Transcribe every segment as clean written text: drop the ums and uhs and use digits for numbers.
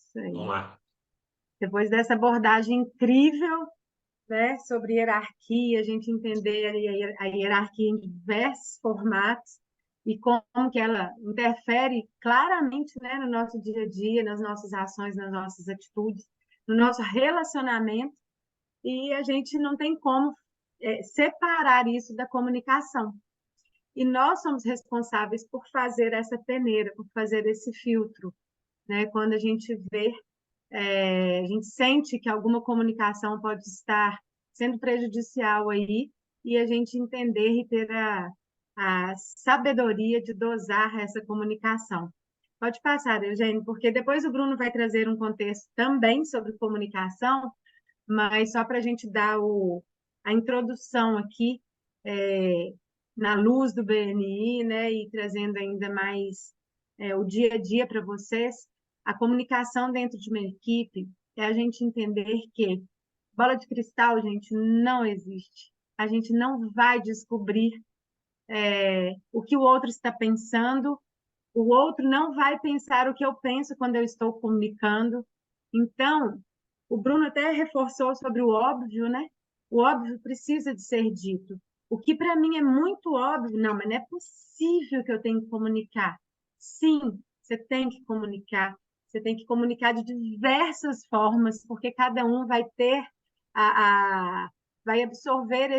Isso aí. Vamos lá. Depois dessa abordagem incrível, né, sobre hierarquia, a gente entender a hierarquia em diversos formatos e como que ela interfere claramente, né, no nosso dia a dia, nas nossas ações, nas nossas atitudes, no nosso relacionamento, e a gente não tem como separar isso da comunicação. E nós somos responsáveis por fazer essa peneira, por fazer esse filtro, né? Quando a gente vê, a gente sente que alguma comunicação pode estar sendo prejudicial aí, e a gente entender e ter a sabedoria de dosar essa comunicação. Pode passar, Eugênio, porque depois o Bruno vai trazer um contexto também sobre comunicação, mas só para a gente dar a introdução aqui, é, na luz do BNI, né, e trazendo ainda mais o dia a dia para vocês, a comunicação dentro de uma equipe é a gente entender que bola de cristal, gente, não existe. A gente não vai descobrir o que o outro está pensando, o outro não vai pensar o que eu penso quando eu estou comunicando. Então, o Bruno até reforçou sobre o óbvio, né? O óbvio precisa de ser dito. O que para mim é muito óbvio, não, mas não é possível que eu tenha que comunicar. Sim, você tem que comunicar. Você tem que comunicar de diversas formas, porque cada um vai ter vai absorver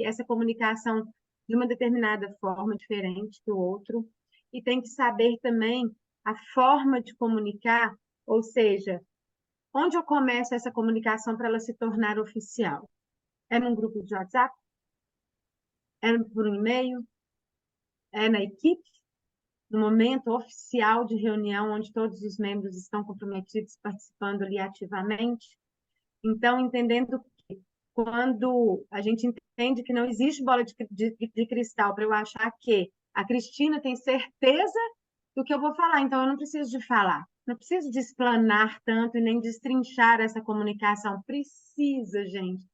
essa comunicação de uma determinada forma, diferente do outro, e tem que saber também a forma de comunicar, ou seja, onde eu começo essa comunicação para ela se tornar oficial? É num grupo de WhatsApp? É por um e-mail? É na equipe? No momento oficial de reunião, onde todos os membros estão comprometidos, participando ali ativamente? Então, entendendo que quando a gente entende que não existe bola de cristal para eu achar que a Cristina tem certeza do que eu vou falar, então eu não preciso de falar, não preciso de explanar tanto e nem destrinchar essa comunicação. Precisa, gente.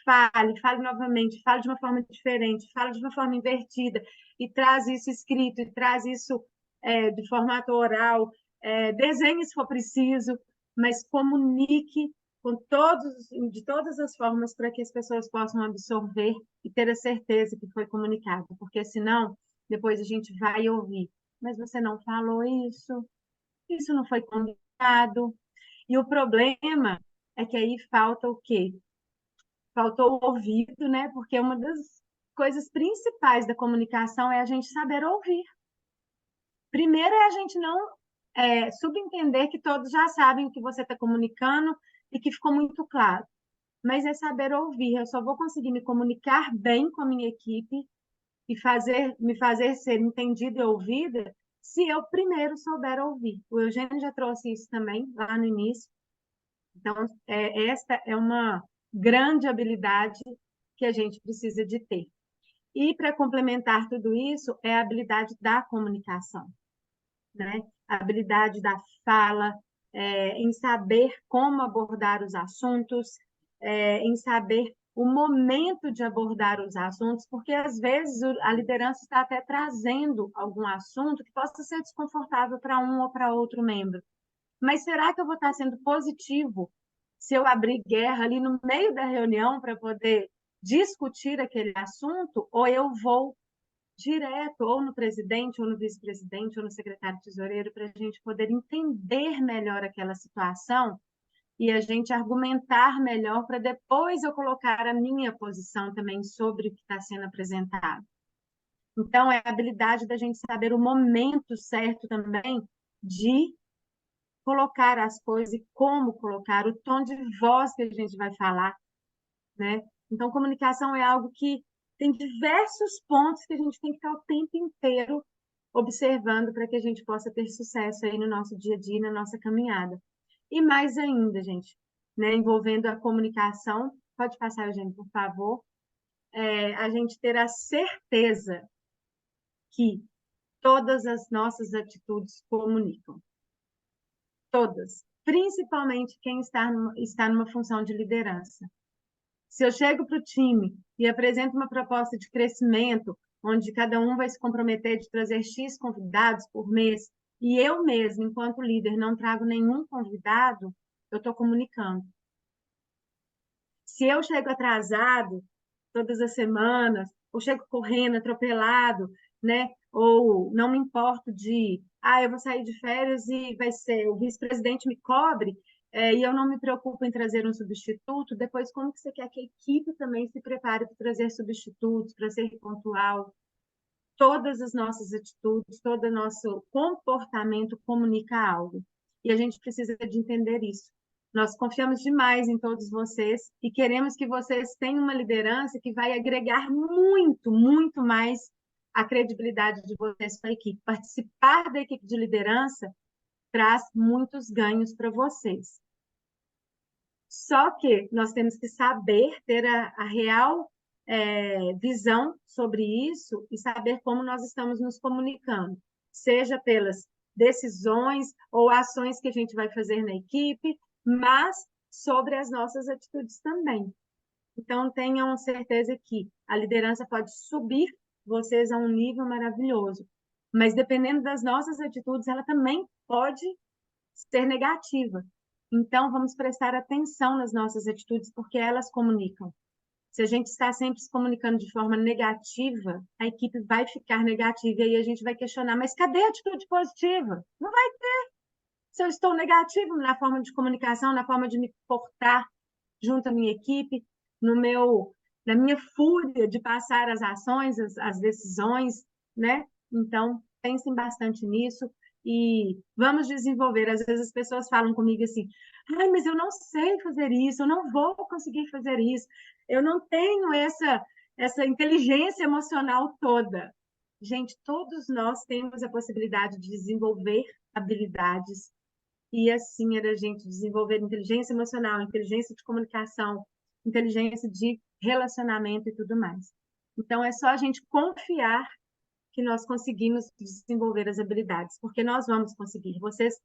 Fale novamente, fale de uma forma diferente, fale de uma forma invertida e traz isso escrito, e traz isso de formato oral, desenhe se for preciso, mas comunique de todas as formas para que as pessoas possam absorver e ter a certeza que foi comunicado, porque senão depois a gente vai ouvir, mas você não falou isso não foi comunicado, e o problema é que aí falta o quê? Faltou o ouvido, né? Porque uma das coisas principais da comunicação é a gente saber ouvir. Primeiro é a gente não subentender que todos já sabem o que você está comunicando e que ficou muito claro. Mas é saber ouvir. Eu só vou conseguir me comunicar bem com a minha equipe e me fazer ser entendida e ouvida se eu primeiro souber ouvir. O Eugênio já trouxe isso também lá no início. Então, esta é uma grande habilidade que a gente precisa de ter. E, para complementar tudo isso, é a habilidade da comunicação, né? A habilidade da fala, em saber como abordar os assuntos, em saber o momento de abordar os assuntos, porque às vezes a liderança está até trazendo algum assunto que possa ser desconfortável para um ou para outro membro. Mas será que eu vou estar sendo positivo se eu abrir guerra ali no meio da reunião para poder discutir aquele assunto? Ou eu vou direto, ou no presidente, ou no vice-presidente, ou no secretário tesoureiro, para a gente poder entender melhor aquela situação e a gente argumentar melhor para depois eu colocar a minha posição também sobre o que está sendo apresentado. Então, é a habilidade da gente saber o momento certo também de colocar as coisas e como colocar, o tom de voz que a gente vai falar, né? Então, comunicação é algo que tem diversos pontos que a gente tem que estar o tempo inteiro observando para que a gente possa ter sucesso aí no nosso dia a dia, na nossa caminhada. E mais ainda, gente, né, envolvendo a comunicação, pode passar, gente, por favor, a gente ter a certeza que todas as nossas atitudes comunicam. Todas. Principalmente quem está numa função de liderança. Se eu chego para o time e apresento uma proposta de crescimento, onde cada um vai se comprometer de trazer X convidados por mês, e eu mesma, enquanto líder, não trago nenhum convidado, eu estou comunicando. Se eu chego atrasado todas as semanas, ou chego correndo, atropelado, né? Ou não me importo de, eu vou sair de férias e vai ser o vice-presidente me cobre, e eu não me preocupo em trazer um substituto, depois como que você quer que a equipe também se prepare para trazer substitutos, para ser pontual? Todas as nossas atitudes, todo o nosso comportamento comunica algo. E a gente precisa de entender isso. Nós confiamos demais em todos vocês e queremos que vocês tenham uma liderança que vai agregar muito, muito mais a credibilidade de vocês para a equipe. Participar da equipe de liderança traz muitos ganhos para vocês. Só que nós temos que saber ter a real visão sobre isso e saber como nós estamos nos comunicando, seja pelas decisões ou ações que a gente vai fazer na equipe, mas sobre as nossas atitudes também. Então, tenham certeza que a liderança pode subir vocês a um nível maravilhoso, mas dependendo das nossas atitudes, ela também pode ser negativa. Então, vamos prestar atenção nas nossas atitudes, porque elas comunicam. Se a gente está sempre se comunicando de forma negativa, a equipe vai ficar negativa e aí a gente vai questionar, mas cadê a atitude positiva? Não vai ter. Se eu estou negativo na forma de comunicação, na forma de me portar junto à minha equipe, na minha fúria de passar as ações, as decisões, né? Então, pensem bastante nisso e vamos desenvolver. Às vezes as pessoas falam comigo assim, mas eu não sei fazer isso, eu não vou conseguir fazer isso, eu não tenho essa inteligência emocional toda. Gente, todos nós temos a possibilidade de desenvolver habilidades e assim era a gente desenvolver inteligência emocional, inteligência de comunicação, inteligência de relacionamento e tudo mais. Então, é só a gente confiar que nós conseguimos desenvolver as habilidades, porque nós vamos conseguir. Vocês,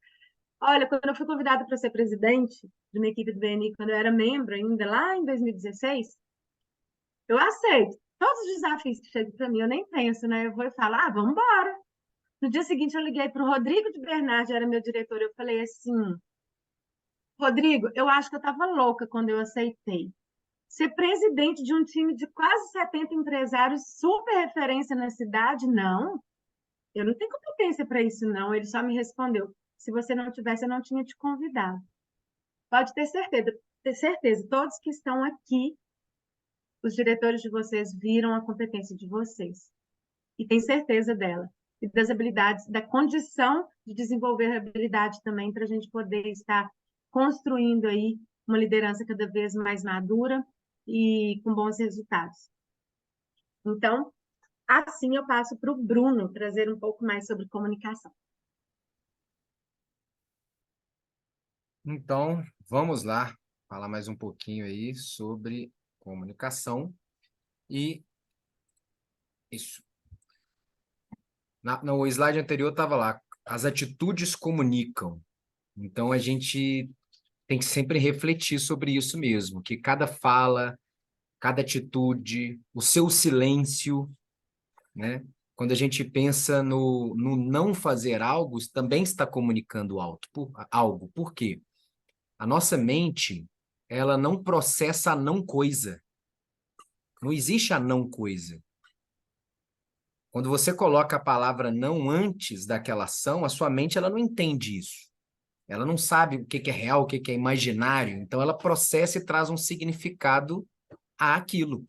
olha, quando eu fui convidada para ser presidente de uma equipe do BNI, quando eu era membro ainda, lá em 2016, eu aceito. Todos os desafios que chegam para mim, eu nem penso, né? Eu vou falar, vamos embora. No dia seguinte, eu liguei para o Rodrigo de Bernardi, era meu diretor, eu falei assim, Rodrigo, eu acho que eu estava louca quando eu aceitei. Ser presidente de um time de quase 70 empresários, super referência na cidade, não. Eu não tenho competência para isso, não. Ele só me respondeu: se você não tivesse, eu não tinha te convidado. Pode ter certeza, todos que estão aqui, os diretores de vocês viram a competência de vocês. E tem certeza dela. E das habilidades, da condição de desenvolver habilidade também, para a gente poder estar construindo aí uma liderança cada vez mais madura e com bons resultados. Então, assim eu passo para o Bruno trazer um pouco mais sobre comunicação. Então, vamos lá falar mais um pouquinho aí sobre comunicação e isso. No slide anterior estava lá, as atitudes comunicam. Então, a gente tem que sempre refletir sobre isso mesmo, que cada fala, cada atitude, o seu silêncio, né? Quando a gente pensa no não fazer algo, também está comunicando algo. Por quê? A nossa mente, ela não processa a não coisa. Não existe a não coisa. Quando você coloca a palavra não antes daquela ação, a sua mente ela não entende isso. Ela não sabe o que é real, o que é imaginário. Então, ela processa e traz um significado àquilo.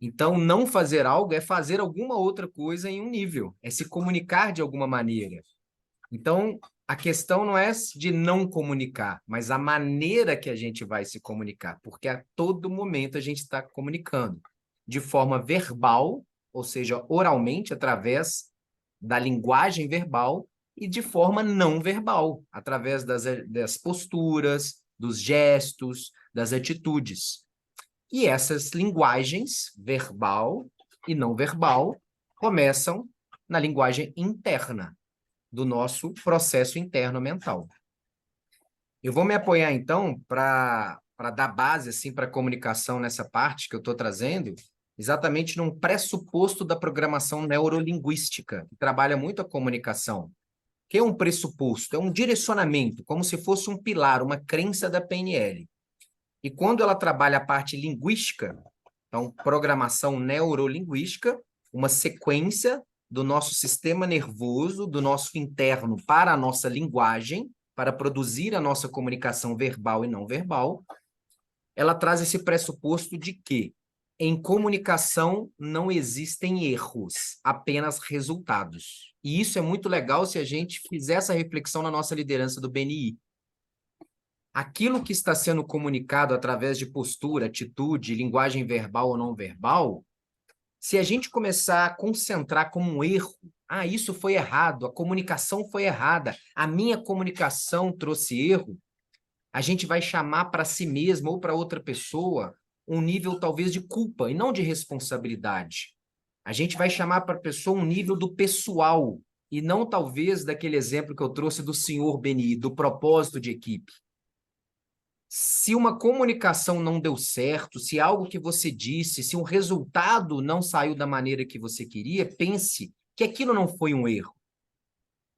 Então, não fazer algo é fazer alguma outra coisa em um nível, é se comunicar de alguma maneira. Então, a questão não é de não comunicar, mas a maneira que a gente vai se comunicar, porque a todo momento a gente está comunicando de forma verbal, ou seja, oralmente, através da linguagem verbal, e de forma não verbal, através das posturas, dos gestos, das atitudes. E essas linguagens, verbal e não verbal, começam na linguagem interna, do nosso processo interno mental. Eu vou me apoiar, então, para dar base assim, para a comunicação nessa parte que eu estou trazendo, exatamente num pressuposto da programação neurolinguística, que trabalha muito a comunicação, que é um pressuposto? É um direcionamento, como se fosse um pilar, uma crença da PNL. E quando ela trabalha a parte linguística, então, programação neurolinguística, uma sequência do nosso sistema nervoso, do nosso interno para a nossa linguagem, para produzir a nossa comunicação verbal e não verbal, ela traz esse pressuposto de que em comunicação não existem erros, apenas resultados. E isso é muito legal se a gente fizer essa reflexão na nossa liderança do BNI. Aquilo que está sendo comunicado através de postura, atitude, linguagem verbal ou não verbal, se a gente começar a concentrar como um erro, isso foi errado, a comunicação foi errada, a minha comunicação trouxe erro, a gente vai chamar para si mesmo ou para outra pessoa um nível talvez de culpa e não de responsabilidade. A gente vai chamar para a pessoa um nível do pessoal e não talvez daquele exemplo que eu trouxe do senhor BNI, do propósito de equipe. Se uma comunicação não deu certo, se algo que você disse, se um resultado não saiu da maneira que você queria, pense que aquilo não foi um erro,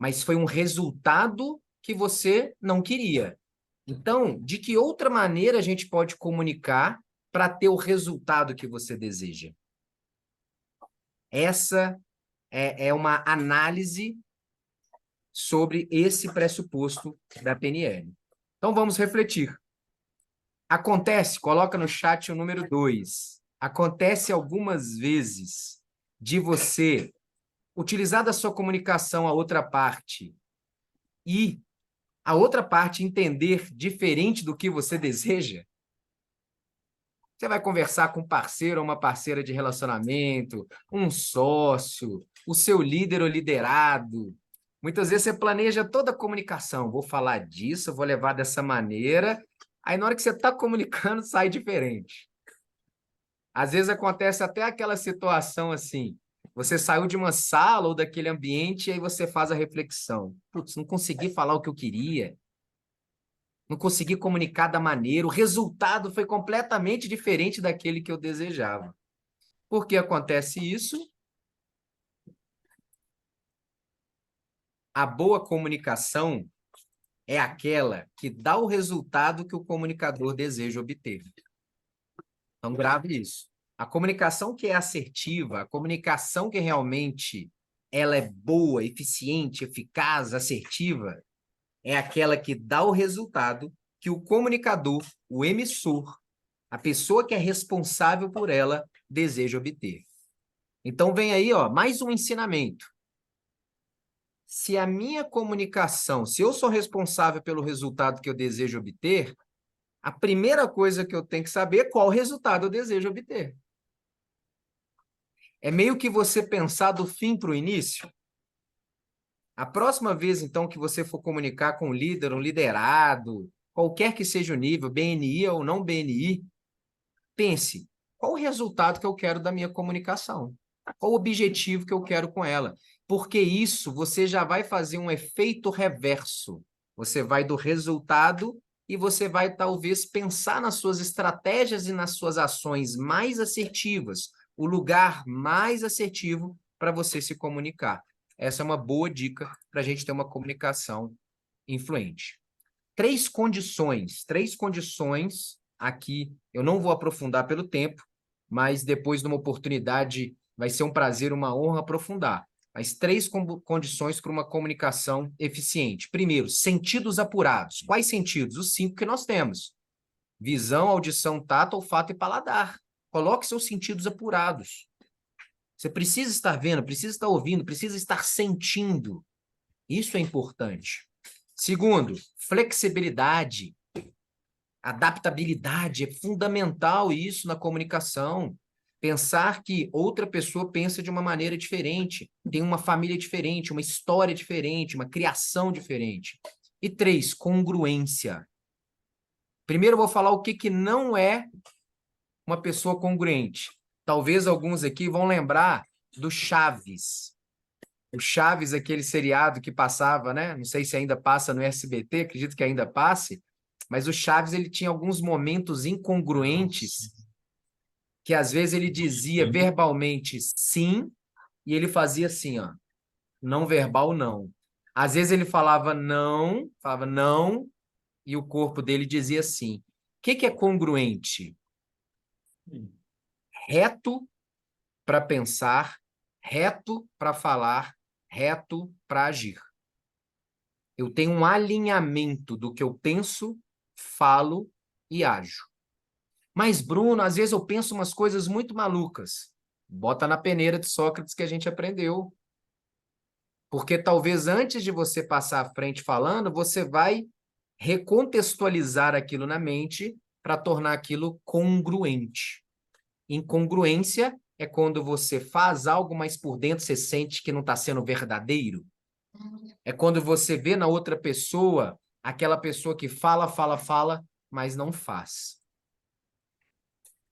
mas foi um resultado que você não queria. Então, de que outra maneira a gente pode comunicar para ter o resultado que você deseja? Essa é uma análise sobre esse pressuposto da PNL. Então, vamos refletir. Acontece, coloca no chat o número 2. Acontece algumas vezes de você utilizar da sua comunicação a outra parte e a outra parte entender diferente do que você deseja? Você vai conversar com um parceiro ou uma parceira de relacionamento, um sócio, o seu líder ou liderado. Muitas vezes você planeja toda a comunicação. Vou falar disso, vou levar dessa maneira. Aí, na hora que você está comunicando, sai diferente. Às vezes acontece até aquela situação assim, você saiu de uma sala ou daquele ambiente e aí você faz a reflexão. Putz, não consegui falar o que eu queria, não consegui comunicar da maneira, o resultado foi completamente diferente daquele que eu desejava. Por que acontece isso? A boa comunicação é aquela que dá o resultado que o comunicador deseja obter. Então, grave isso. A comunicação que é assertiva, a comunicação que realmente ela é boa, eficiente, eficaz, assertiva, é aquela que dá o resultado que o comunicador, o emissor, a pessoa que é responsável por ela, deseja obter. Então, vem aí, mais um ensinamento. Se a minha comunicação, se eu sou responsável pelo resultado que eu desejo obter, a primeira coisa que eu tenho que saber é qual resultado eu desejo obter. É meio que você pensar do fim para o início. A próxima vez, então, que você for comunicar com um líder, um liderado, qualquer que seja o nível, BNI ou não BNI, pense, qual o resultado que eu quero da minha comunicação? Qual o objetivo que eu quero com ela? Porque isso você já vai fazer um efeito reverso. Você vai do resultado e você vai talvez pensar nas suas estratégias e nas suas ações mais assertivas, o lugar mais assertivo para você se comunicar. Essa é uma boa dica para a gente ter uma comunicação influente. Três condições aqui, eu não vou aprofundar pelo tempo, mas depois de uma oportunidade vai ser um prazer, uma honra aprofundar. Mas três condições para uma comunicação eficiente. Primeiro, sentidos apurados. Quais sentidos? Os 5 que nós temos. Visão, audição, tato, olfato e paladar. Coloque seus sentidos apurados. Você precisa estar vendo, precisa estar ouvindo, precisa estar sentindo. Isso é importante. Segundo, flexibilidade. Adaptabilidade é fundamental isso na comunicação. Pensar que outra pessoa pensa de uma maneira diferente, tem uma família diferente, uma história diferente, uma criação diferente. E 3, congruência. Primeiro eu vou falar o que não é uma pessoa congruente. Talvez alguns aqui vão lembrar do Chaves. O Chaves, aquele seriado que passava, né? Não sei se ainda passa no SBT, acredito que ainda passe, mas o Chaves ele tinha alguns momentos incongruentes que às vezes ele dizia verbalmente sim e ele fazia assim, não verbal não. Às vezes ele falava não, e o corpo dele dizia assim. O que que é congruente? Reto para pensar, reto para falar, reto para agir. Eu tenho um alinhamento do que eu penso, falo e ajo. Mas, Bruno, às vezes eu penso umas coisas muito malucas. Bota na peneira de Sócrates que a gente aprendeu. Porque talvez antes de você passar à frente falando, você vai recontextualizar aquilo na mente para tornar aquilo congruente. Incongruência é quando você faz algo, mas por dentro você sente que não está sendo verdadeiro. É quando você vê na outra pessoa aquela pessoa que fala, fala, fala, mas não faz.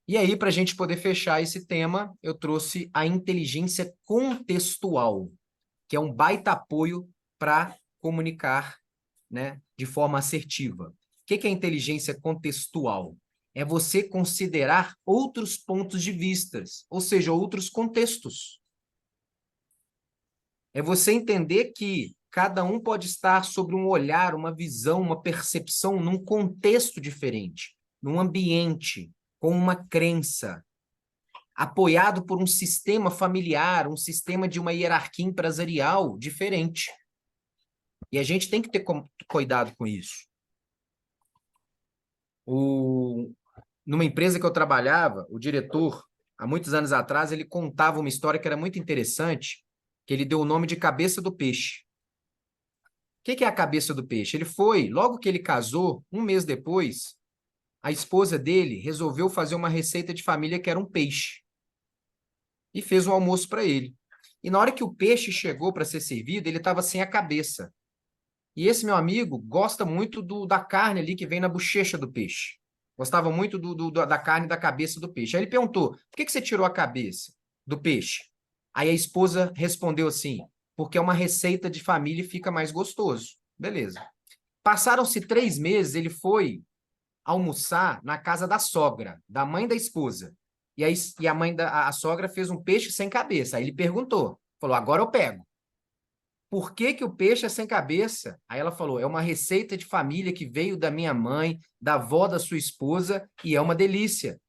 E aí, para a gente poder fechar esse tema, eu trouxe a inteligência contextual, que é um baita apoio para comunicar, né, de forma assertiva. O que é inteligência contextual? É você considerar outros pontos de vista, ou seja, outros contextos. É você entender que cada um pode estar sobre um olhar, uma visão, uma percepção num contexto diferente, num ambiente, com uma crença, apoiado por um sistema familiar, um sistema de uma hierarquia empresarial diferente. E a gente tem que ter cuidado com isso. Numa empresa que eu trabalhava, o diretor, há muitos anos atrás, ele contava uma história que era muito interessante, que ele deu o nome de cabeça do peixe. O que é a cabeça do peixe? Ele foi, logo que ele casou, um mês depois, a esposa dele resolveu fazer uma receita de família que era um peixe. E fez um almoço para ele. E na hora que o peixe chegou para ser servido, ele estava sem a cabeça. E esse meu amigo gosta muito da carne ali que vem na bochecha do peixe. Gostava muito da carne da cabeça do peixe. Aí ele perguntou: por que você tirou a cabeça do peixe? Aí a esposa respondeu assim: porque é uma receita de família e fica mais gostoso. Beleza. Passaram-se 3 meses, ele foi almoçar na casa da sogra, da mãe da esposa. E a mãe a sogra fez um peixe sem cabeça. Aí ele perguntou: falou, agora eu pego. Por que que o peixe é sem cabeça? Aí ela falou, é uma receita de família que veio da minha mãe, da avó da sua esposa, e é uma delícia.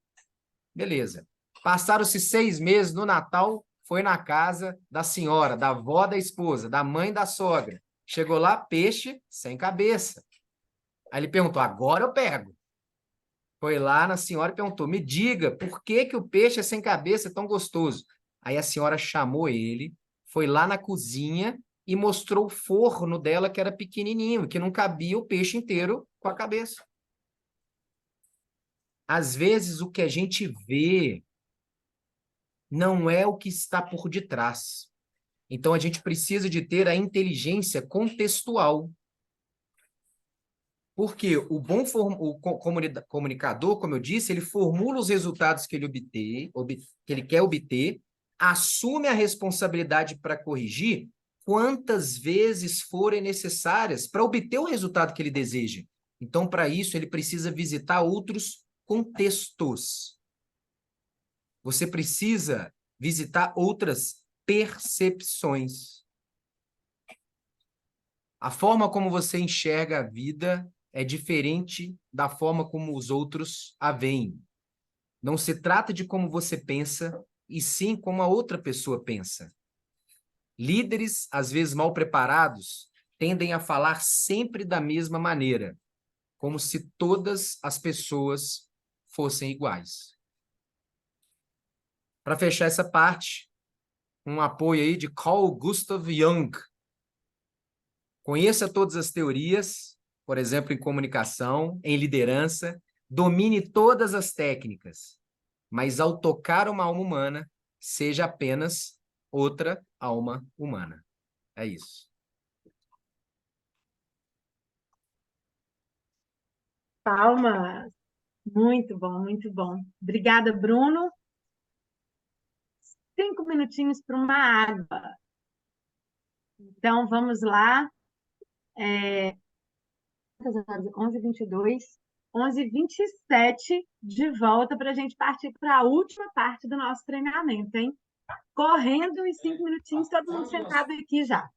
Beleza. Passaram-se 6 meses, no Natal, foi na casa da senhora, da avó da esposa, da mãe da sogra. Chegou lá, peixe sem cabeça. Aí ele perguntou, agora eu pego. Foi lá na senhora e perguntou, me diga, por que que o peixe é sem cabeça, é tão gostoso? Aí a senhora chamou ele, foi lá na cozinha e mostrou o forno dela que era pequenininho, que não cabia o peixe inteiro com a cabeça. Às vezes o que a gente vê não é o que está por detrás. Então a gente precisa de ter a inteligência contextual. Porque o bom comunicador, como eu disse, ele formula os resultados que ele quer obter, assume a responsabilidade para corrigir quantas vezes forem necessárias para obter o resultado que ele deseja. Então, para isso, ele precisa visitar outros contextos. Você precisa visitar outras percepções. A forma como você enxerga a vida é diferente da forma como os outros a veem. Não se trata de como você pensa, e sim como a outra pessoa pensa. Líderes, às vezes mal preparados, tendem a falar sempre da mesma maneira, como se todas as pessoas fossem iguais. Para fechar essa parte, um apoio aí de Carl Gustav Jung. Conheça todas as teorias, por exemplo, em comunicação, em liderança, domine todas as técnicas, mas ao tocar uma alma humana, seja apenas outra alma humana. É isso. Palmas. Muito bom, muito bom. Obrigada, Bruno. 5 minutinhos para uma água. Então, vamos lá. 11h22, 11h27, de volta para a gente partir para a última parte do nosso treinamento, hein? Correndo em 5 minutinhos, todo mundo sentado aqui já.